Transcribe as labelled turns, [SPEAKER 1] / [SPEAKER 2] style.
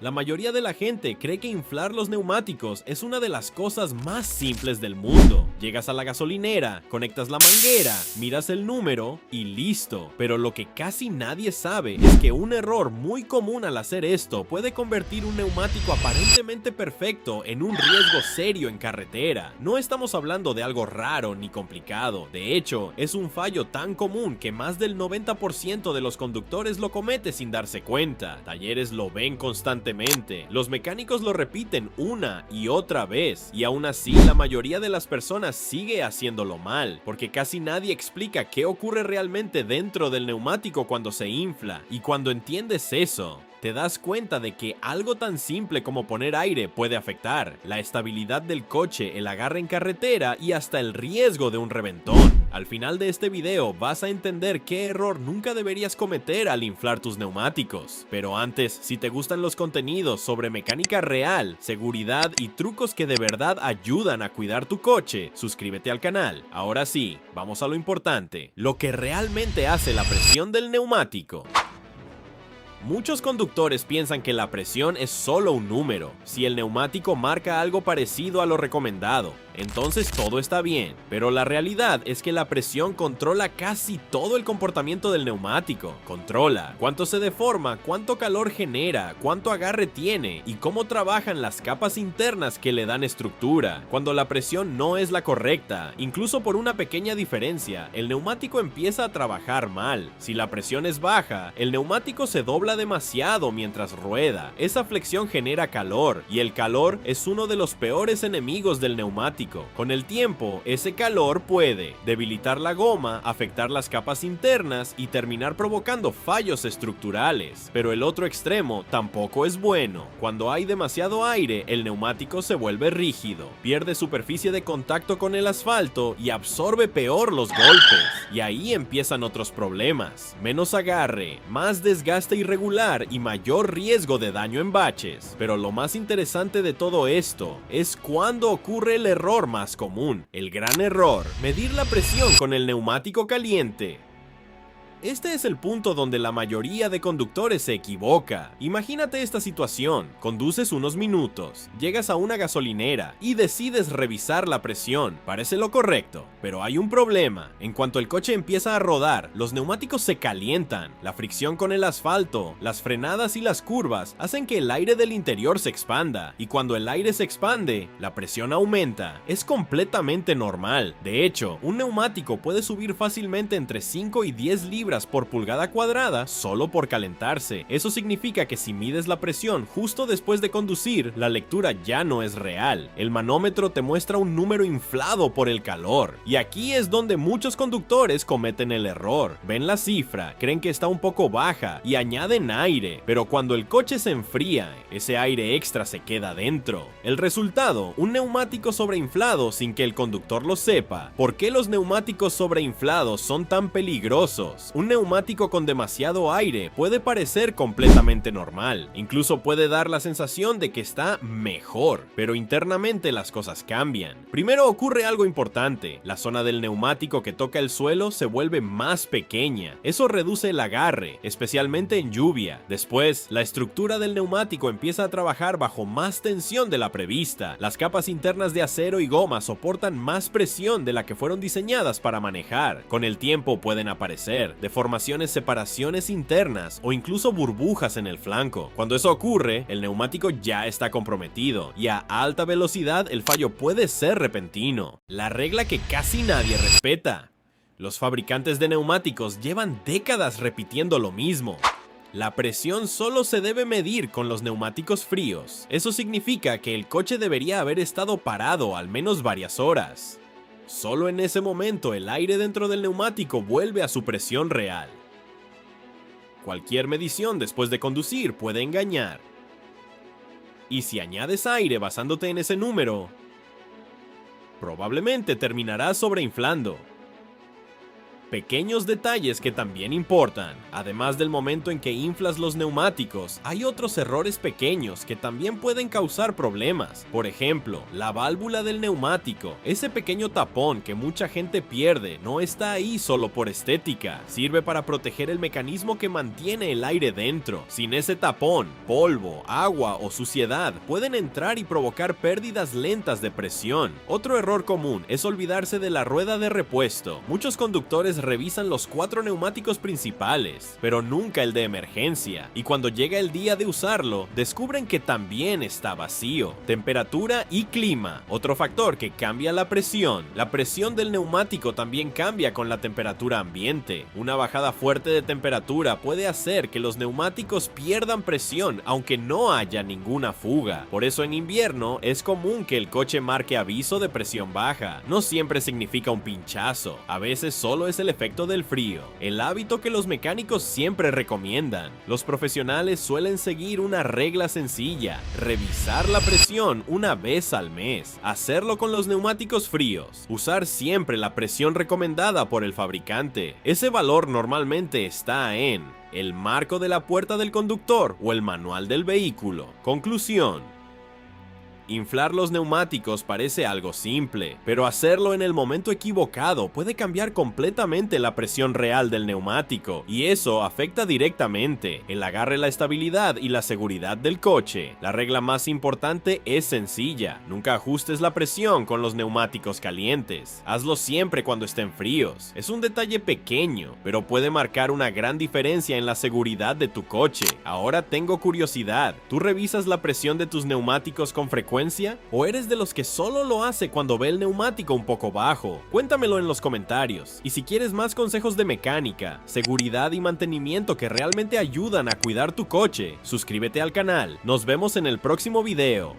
[SPEAKER 1] La mayoría de la gente cree que inflar los neumáticos es una de las cosas más simples del mundo. Llegas a la gasolinera, conectas la manguera, miras el número y listo. Pero lo que casi nadie sabe es que un error muy común al hacer esto puede convertir un neumático aparentemente perfecto en un riesgo serio en carretera. No estamos hablando de algo raro ni complicado. De hecho, es un fallo tan común que más del 90% de los conductores lo comete sin darse cuenta. Talleres lo ven constantemente, los mecánicos lo repiten una y otra vez, y aún así la mayoría de las personas sigue haciéndolo mal, porque casi nadie explica qué ocurre realmente dentro del neumático cuando se infla. Y cuando entiendes eso, te das cuenta de que algo tan simple como poner aire puede afectar la estabilidad del coche, el agarre en carretera y hasta el riesgo de un reventón. Al final de este video vas a entender qué error nunca deberías cometer al inflar tus neumáticos. Pero antes, si te gustan los contenidos sobre mecánica real, seguridad y trucos que de verdad ayudan a cuidar tu coche, suscríbete al canal. Ahora sí, vamos a lo importante, lo que realmente hace la presión del neumático. Muchos conductores piensan que la presión es solo un número. Si el neumático marca algo parecido a lo recomendado, entonces todo está bien. Pero la realidad es que la presión controla casi todo el comportamiento del neumático. Controla cuánto se deforma, cuánto calor genera, cuánto agarre tiene y cómo trabajan las capas internas que le dan estructura. Cuando la presión no es la correcta, incluso por una pequeña diferencia, el neumático empieza a trabajar mal. Si la presión es baja, el neumático se dobla demasiado mientras rueda. Esa flexión genera calor y el calor es uno de los peores enemigos del neumático. Con el tiempo, ese calor puede debilitar la goma, afectar las capas internas y terminar provocando fallos estructurales. Pero el otro extremo tampoco es bueno. Cuando hay demasiado aire, el neumático se vuelve rígido, pierde superficie de contacto con el asfalto y absorbe peor los golpes. Y ahí empiezan otros problemas. Menos agarre, más desgaste irregular y mayor riesgo de daño en baches. Pero lo más interesante de todo esto es cuando ocurre el error más común, el gran error: medir la presión con el neumático caliente. Este es el punto donde la mayoría de conductores se equivoca. Imagínate esta situación: conduces unos minutos, llegas a una gasolinera y decides revisar la presión. Parece lo correcto, pero hay un problema. En cuanto el coche empieza a rodar, los neumáticos se calientan. La fricción con el asfalto, las frenadas y las curvas hacen que el aire del interior se expanda, y cuando el aire se expande, la presión aumenta. Es completamente normal. De hecho, un neumático puede subir fácilmente entre 5 y 10 libras por pulgada cuadrada solo por calentarse. Eso significa que si mides la presión justo después de conducir, la lectura ya no es real. El manómetro te muestra un número inflado por el calor. Y aquí es donde muchos conductores cometen el error. Ven la cifra, creen que está un poco baja y añaden aire, pero cuando el coche se enfría, ese aire extra se queda dentro. El resultado: un neumático sobreinflado sin que el conductor lo sepa. ¿Por qué los neumáticos sobreinflados son tan peligrosos? Un neumático con demasiado aire puede parecer completamente normal, incluso puede dar la sensación de que está mejor, pero internamente las cosas cambian. Primero ocurre algo importante: la zona del neumático que toca el suelo se vuelve más pequeña. Eso reduce el agarre, especialmente en lluvia. Después, la estructura del neumático empieza a trabajar bajo más tensión de la prevista. Las capas internas de acero y goma soportan más presión de la que fueron diseñadas para manejar. Con el tiempo pueden aparecer deformaciones, separaciones internas o incluso burbujas en el flanco. Cuando eso ocurre, el neumático ya está comprometido y a alta velocidad el fallo puede ser repentino. La regla que casi nadie respeta. Los fabricantes de neumáticos llevan décadas repitiendo lo mismo: la presión solo se debe medir con los neumáticos fríos. Eso significa que el coche debería haber estado parado al menos varias horas. Solo en ese momento el aire dentro del neumático vuelve a su presión real. Cualquier medición después de conducir puede engañar. Y si añades aire basándote en ese número, probablemente terminarás sobreinflando. pequeños detalles que también importan. Además del momento en que inflas los neumáticos, hay otros errores pequeños que también pueden causar problemas. Por ejemplo, la válvula del neumático. Ese pequeño tapón que mucha gente pierde no está ahí solo por estética. Sirve para proteger el mecanismo que mantiene el aire dentro. Sin ese tapón, polvo, agua o suciedad pueden entrar y provocar pérdidas lentas de presión. Otro error común es olvidarse de la rueda de repuesto. Muchos conductores revisan los 4 neumáticos principales, pero nunca el de emergencia, y cuando llega el día de usarlo, descubren que también está vacío. Temperatura y clima. Otro factor que cambia la presión. La presión del neumático también cambia con la temperatura ambiente. Una bajada fuerte de temperatura puede hacer que los neumáticos pierdan presión aunque no haya ninguna fuga. Por eso en invierno es común que el coche marque aviso de presión baja. No siempre significa un pinchazo, a veces solo es el efecto del frío. El hábito que los mecánicos siempre recomiendan. Los profesionales suelen seguir una regla sencilla: revisar la presión una vez al mes. Hacerlo con los neumáticos fríos. Usar siempre la presión recomendada por el fabricante. Ese valor normalmente está en el marco de la puerta del conductor o el manual del vehículo. Conclusión: inflar los neumáticos parece algo simple, pero hacerlo en el momento equivocado puede cambiar completamente la presión real del neumático, y eso afecta directamente el agarre, la estabilidad y la seguridad del coche. La regla más importante es sencilla: nunca ajustes la presión con los neumáticos calientes. Hazlo siempre cuando estén fríos. Es un detalle pequeño, pero puede marcar una gran diferencia en la seguridad de tu coche. Ahora tengo curiosidad: ¿tú revisas la presión de tus neumáticos con frecuencia? ¿O eres de los que solo lo hace cuando ve el neumático un poco bajo? Cuéntamelo en los comentarios. Y si quieres más consejos de mecánica, seguridad y mantenimiento que realmente ayudan a cuidar tu coche, suscríbete al canal. Nos vemos en el próximo video.